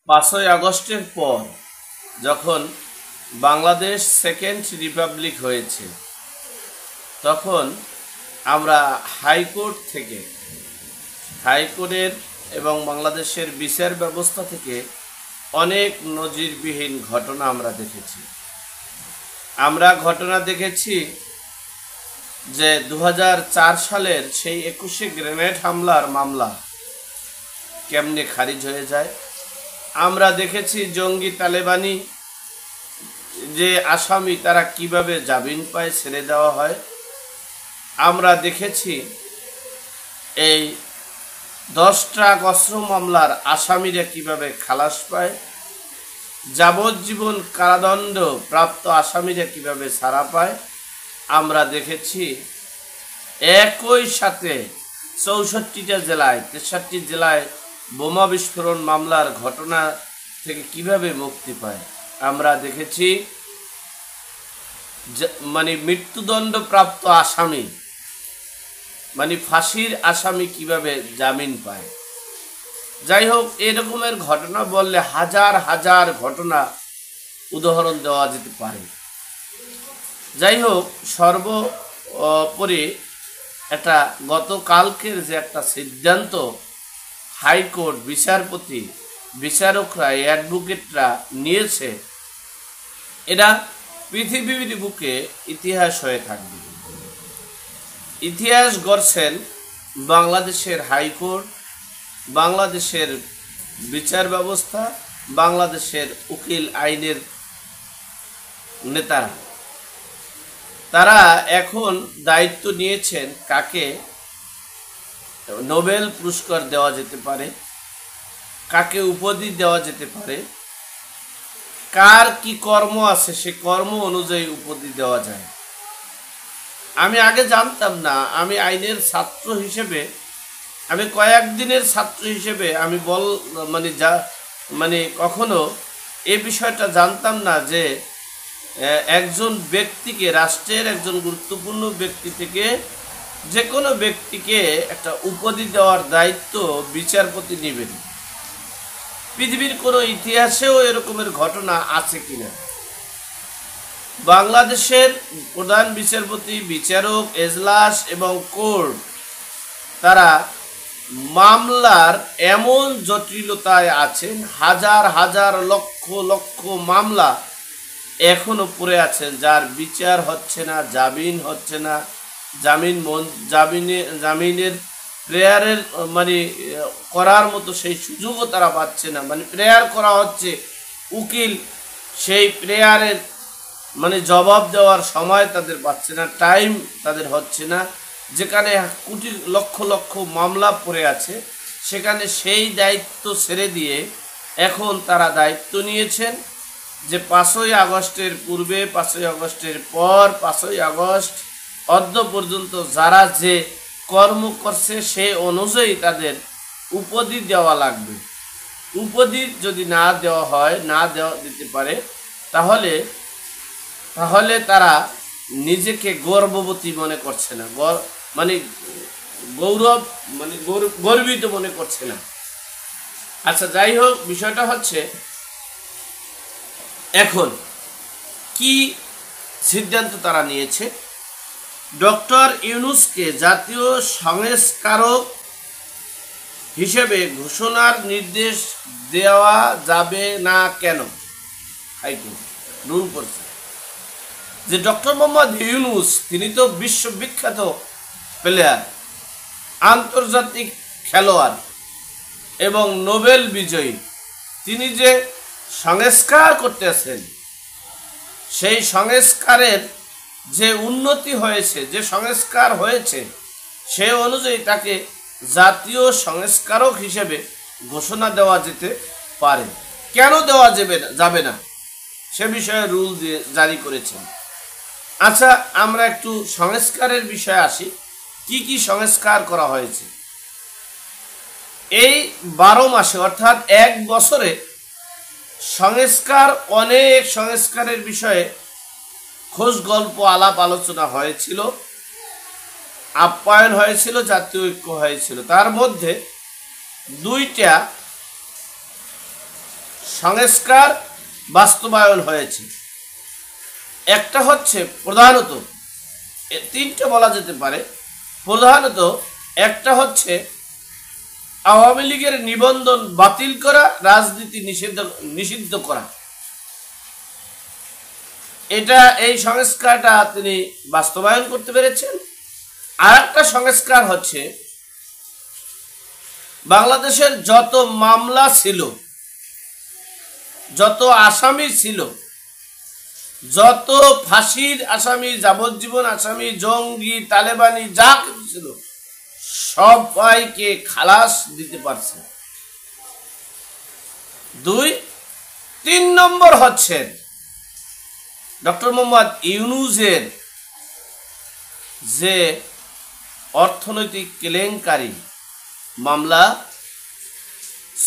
5ই আগস্টের পর যখন বাংলাদেশ সেকেন্ড রিপাবলিক হয়েছে তখন আমরা হাইকোর্ট থেকে হাইকোর্টের এবং বাংলাদেশের বিচার ব্যবস্থা থেকে অনেক নজিরবিহীন ঘটনা আমরা দেখেছি। ঘটনা দেখেছি যে 2004 সালের সেই 21শে গ্রেনেড হামলার মামলা কেমনে খারিজ হয়ে যায়। আমরা দেখেছি জঙ্গি তালেবানি যে আসামি তারা কিভাবে জামিন পায়, ছেড়ে দেওয়া হয়। আমরা দেখেছি এই 10 ট্রাক অস্ত্র মামলার আসামিরা কিভাবে খালাস পায়, যাবজ্জীবন কারাদণ্ড প্রাপ্ত আসামিরা কিভাবে ছাড়া পায়। আমরা দেখেছি একই সাথে 64টা জেলায় 63 জেলায় বোমা বিস্ফোরণ মামলার ঘটনা থেকে কিভাবে মুক্তি পায়। আমরা দেখেছি মৃত্যুদণ্ড প্রাপ্ত আসামি ফাঁসির আসামি কিভাবে জামিন পায়। যাই হোক, এরকমের ঘটনা বললে হাজার হাজার ঘটনা উদাহরণ দেওয়া যেতে পারে। যাই হোক, সর্বোপরি একটা গতকালকের যে একটা সিদ্ধান্ত হাইকোর্ট বিচারপতি, বিচারকরা, অ্যাডভোকেটরা নিয়েছে, এটা পৃথিবীর বুকে ইতিহাস হয়ে থাকবে। ইতিহাস গড়ছেন বাংলাদেশের হাইকোর্ট, বাংলাদেশের বিচার ব্যবস্থা, বাংলাদেশের উকিল আইনের নেতারা। তারা এখন দায়িত্ব নিয়েছেন কাকে নোবেল পুরস্কার দেওয়া যেতে পারে, কাকে উপাধি দেওয়া যেতে পারে, কার কি কর্ম আছে সে কর্ম অনুযায়ী উপাধি দেওয়া যায়। আমি আগে জানতাম না। আমি আইনের ছাত্র হিসেবে, আমি কয়েকদিনের ছাত্র হিসেবে আমি কখনো এই বিষয়টা জানতাম না যে একজন ব্যক্তিকে, রাষ্ট্রের একজন গুরুত্বপূর্ণ ব্যক্তি থেকে যে কোনো ব্যক্তিকে একটা উপাধি দেওয়ার দায়িত্ব বিচারপতি নেবেন। পৃথিবীর কোনো ইতিহাসেও এরকমের ঘটনা আছে কিনা। বাংলাদেশের প্রধান বিচারপতি, বিচারক, এজলাস এবং কোর্ট তারা মামলার এমন জটিলতায় আছেন, হাজার হাজার লক্ষ লক্ষ মামলা এখনো পড়ে আছেন, যার বিচার হচ্ছে না, জামিন হচ্ছে না, জামিনের প্রেয়ারের করার মতো সেই সুযোগও তারা পাচ্ছে না। প্রেয়ার করা হচ্ছে, উকিল সেই প্রেয়ারের জবাব দেওয়ার সময় তাদের পাচ্ছে না, টাইম তাদের হচ্ছে না। যেখানে কোটি লক্ষ লক্ষ মামলা পড়ে আছে সেখানে সেই দায়িত্ব ছেড়ে দিয়ে এখন তারা দায়িত্ব নিয়েছেন যে 5ই আগস্টের পূর্বে, 5ই আগস্টের পর, 5ই আগস্ট অদ্য পর্যন্ত যারা যে কর্ম করছে সে অনুযায়ী তাদের উপাধি দেওয়া লাগবে। উপাধি যদি না দেওয়া হয়, না দিতে পারে, তাহলে তারা নিজেকে গর্ববতী মনে করছে না, গর্বিত মনে করছে না। আচ্ছা, যাই হোক, বিষয়টা হচ্ছে এখন কি সিদ্ধান্ত তারা নিয়েছে। ডক্টর ইউনূসকে জাতীয় সংস্কারক হিসেবে ঘোষণার নির্দেশ দেওয়া যাবে না কেন? হাইকোর্ট রুল করছে যে ডক্টর মোহাম্মদ ইউনূস তিনি তো বিশ্ববিখ্যাত প্লেয়ার, আন্তর্জাতিক খেলোয়াড় এবং নোবেল বিজয়ী। তিনি যে সংস্কার করতেছেন, সেই সংস্কারের যে উন্নতি হয়েছে, যে সংস্কার হয়েছে, সে অনুযায়ী তাকে জাতীয় সংস্কারক হিসেবে ঘোষণা দেওয়া যেতে পারে। কেন দেওয়া যাবে না সে বিষয়ে রুল জারি করেছেন। আচ্ছা, আমরা একটু সংস্কারের বিষয়ে আসি। কি কি সংস্কার করা হয়েছে এই 12 মাসে, অর্থাৎ 1 বছরে সংস্কার, অনেক সংস্কারের বিষয়ে খোঁজ গল্প আলাপ আলোচনা হয়েছিল, আপ্যায়ন হয়েছিল, জাতীয় ঐক্য হয়েছিল। তার মধ্যে 2টা সংস্কার বাস্তবায়ন হয়েছে। একটা হচ্ছে প্রধানত, তিনটে বলা যেতে পারে, প্রধানত একটা হচ্ছে আওয়ামী লীগের নিবন্ধন বাতিল করা, রাজনীতি নিষিদ্ধ করা। এই সংস্কারটা তিনি বাস্তবায়ন করতে পেরেছেন। আর একটা সংস্কার হচ্ছে বাংলাদেশের যত মামলা ছিল, যত আসামি ছিল, যত ফাঁসির আসামি, যাবজ্জীবন আসামি, জঙ্গি, তালেবানি যা কিছু ছিল সবাইকে খালাস দিতে পারছে। 3 নম্বর হচ্ছে ডক্টর মোহাম্মদ ইউনূসের যে অর্থনৈতিক কেলেঙ্কারি মামলা,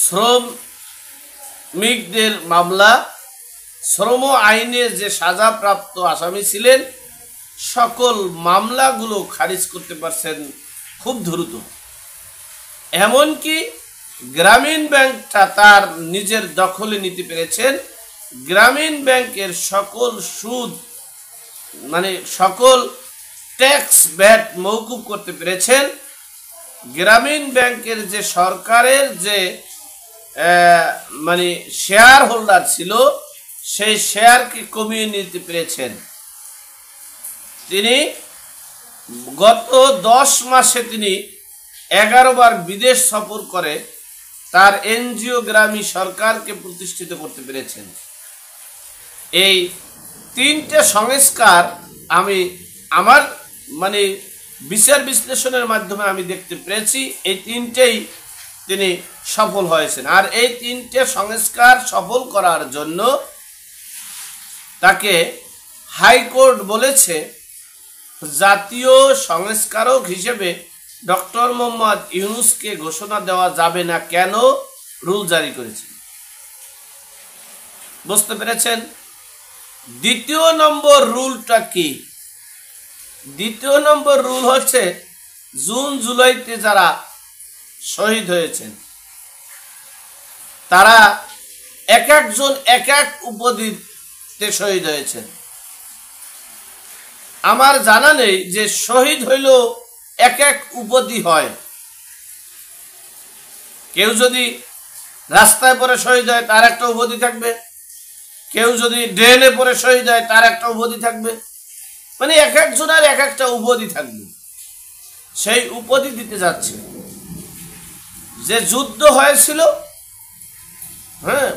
শ্রমিকদের মামলা, শ্রম আইনে যে সাজাপ্রাপ্ত আসামি ছিলেন, সকল মামলাগুলো খারিজ করতে পারছেন খুব দ্রুত। এমনকি গ্রামীণ ব্যাংকটা তার নিজের দখলে নিতে পেরেছেন। গ্রামীণ ব্যাংকের সকল সুদ মানে সকল ট্যাক্স ভ্যাট মওকুফ করতে পেরেছেন। গ্রামীণ ব্যাংকের যে সরকারের যে মানে শেয়ার হোল্ডার ছিল, সেই শেয়ারকে কমিয়ে নিতে পেরেছেন। তিনি গত 10 মাসে তিনি 11 বার বিদেশ সফর করে তার এনজিও গ্রামী সরকারকে প্রতিষ্ঠিত করতে পেরেছেন। এই 3টে সংস্কার আমি আমার মানে বিচার বিশ্লেষণের মাধ্যমে আমি দেখতে পেরেছি, এই 3টেই তিনি সফল হয়েছেন। আর এই 3টে সংস্কার সফল করার জন্য তাকে হাইকোর্ট বলেছে জাতীয় সংস্কারক হিসেবে ডক্টর মোহাম্মদ ইউনূসকে ঘোষণা দেওয়া যাবে না। কেন? রুল জারি করেছে। বুঝতে পেরেছেন? 2য় নম্বর রুলটা কি? 2য় নম্বর রুল হচ্ছে জুন জুলাইতে যারা শহীদ হয়েছেন তারা এক একজন এক এক উপাধিতে শহীদ হয়েছেন। আমার জানা নেই যে শহীদ হইল এক এক উপাধি হয়। কেউ যদি রাস্তায় পড়ে শহীদ হয় তার একটা উপাধি থাকবে, কেউ যদি ড্রেনে পড়ে শহীদ হয় তার একটা উপাধি থাকবে, মানে এক একজনের এক একটা উপাধি থাকবে। সেই উপাধি দিতে যাচ্ছে। যে যুদ্ধ হয়েছিল, হ্যাঁ,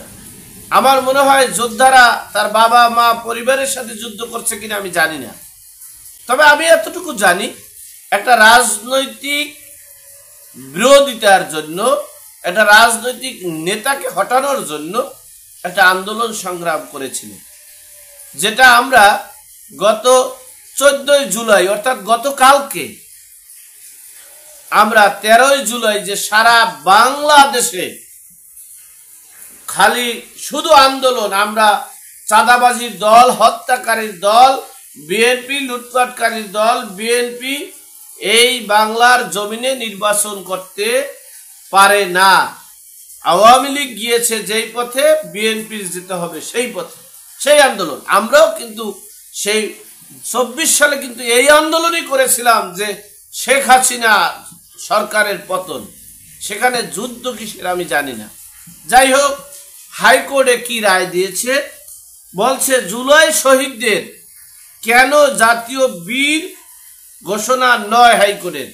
আমার মনে হয় যোদ্ধারা তার বাবা মা পরিবারের সাথে যুদ্ধ করছে কিনা আমি জানি না, তবে আমি এতটুকু জানি একটা রাজনৈতিক বিরোধিতার জন্য, একটা রাজনৈতিক নেতাকে হটানোর জন্য একটা আন্দোলন সংগ্রাম করেছিল, যেটা আমরা গত 14ই জুলাই অর্থাৎ গতকালকে আমরা 13ই জুলাই যে সারা বাংলাদেশে খালি শুধু আন্দোলন, আমরা চাঁদাবাজির দল, হত্যাকারীর দল, বিএনপি লুটপাটকারীর দল, বিএনপি এই বাংলার জমিনে নির্বাচন করতে পারে না, আওয়ামী লীগ গিয়েছে যেই পথে বিএনপি যেতে হবে সেই পথে, সেই আন্দোলন। আমরাও কিন্তু সেই 24 সালে কিন্তু এই আন্দোলনই করেছিলাম যে শেখ হাসিনা সরকারের পতন। সেখানে যুদ্ধ কিসের আমি জানি না। যাই হোক, হাইকোর্টে কি রায় দিয়েছে বলছে জুলাই শহীদদের কেন জাতীয় বীর ঘোষণা নয় হাইকোর্টের,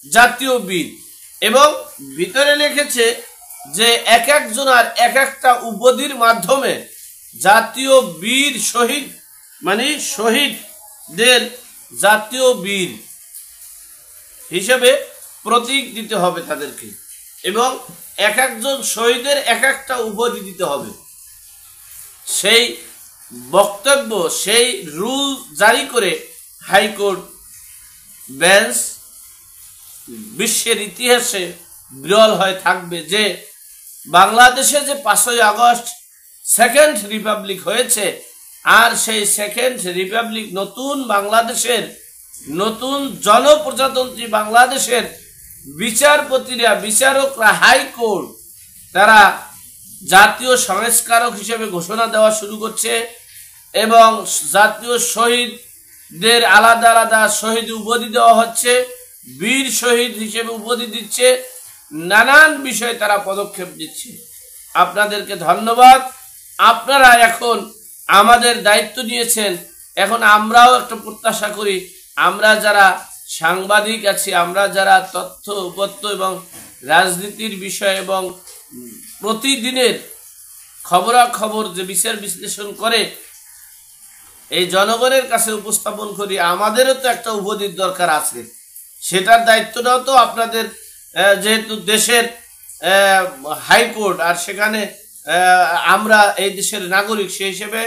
জাতীয় বীর, এবং ভিতরে লিখেছে যে এক একজনের এক একটা উপাধির মাধ্যমে জাতীয় বীর শহীদ মানে শহীদদের জাতীয় বীর হিসেবে প্রতীক দিতে হবে তাদেরকে, এবং এক একজন শহীদের এক একটা উপাধি দিতে হবে। সেই বক্তব্য, সেই রুল জারি করে হাইকোর্ট বেঞ্চ বিশ্বের ইতিহাসে বিরল হয়ে থাকবে যে বাংলাদেশে যে 5ই আগস্ট সেকেন্ড রিপাবলিক হয়েছে, আর সেই সেকেন্ড রিপাবলিক নতুন বাংলাদেশের, নতুন জনপ্রজাতন্ত্রী বাংলাদেশের বিচারপতিরা, বিচারকরা, হাইকোর্ট তারা জাতীয় সংস্কারক হিসেবে ঘোষণা দেওয়া শুরু করছে এবং জাতীয় শহীদদের আলাদা আলাদা শহীদ উপাধি দেওয়া হচ্ছে, বীর শহীদ হিসেবে উপাধি দিচ্ছে, নানান বিষয়ে তারা পদক্ষেপ দিচ্ছে। আপনাদেরকে ধন্যবাদ। আপনারা এখন আমাদের দায়িত্ব নিয়েছেন, এখন আমরাও একটা প্রত্যাশা করি, আমরা যারা সাংবাদিক আছি, আমরা যারা তথ্য উপত্য এবং রাজনীতির বিষয় এবং প্রতিদিনের খবরাখবর যে বিচার বিশ্লেষণ করে এই জনগণের কাছে উপস্থাপন করি, আমাদেরও তো একটা উপাধির দরকার আছে। সেটার দায়িত্বটাও তো আপনাদের, যেহেতু দেশের হাইকোর্ট আর সেখানে আমরা এই দেশের নাগরিক, সেই হিসেবে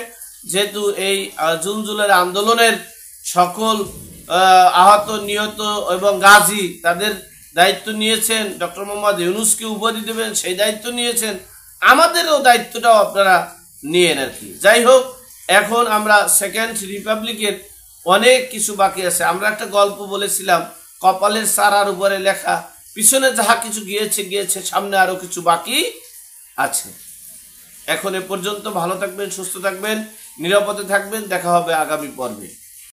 যেহেতু এই জুন জুলাইয়ের আন্দোলনের সকল আহত নিহত এবং গাজী তাদের দায়িত্ব নিয়েছেন, ডক্টর মোহাম্মদ ইউনূসকে উপাধি দেবেন সেই দায়িত্ব নিয়েছেন, আমাদেরও দায়িত্বটাও আপনারা নিয়েন আর কি। যাই হোক, এখন আমরা সেকেন্ড রিপাবলিকের অনেক কিছু বাকি আছে। আমরা একটা গল্প বলেছিলাম, কপালের চারার উপরে লেখা, পিছনে যাহা কিছু গিয়েছে গিয়েছে, সামনে আরো কিছু বাকি আছে। এখন এ পর্যন্ত। ভালো থাকবেন, সুস্থ থাকবেন, নিরাপদে থাকবেন। দেখা হবে আগামী পর্বে।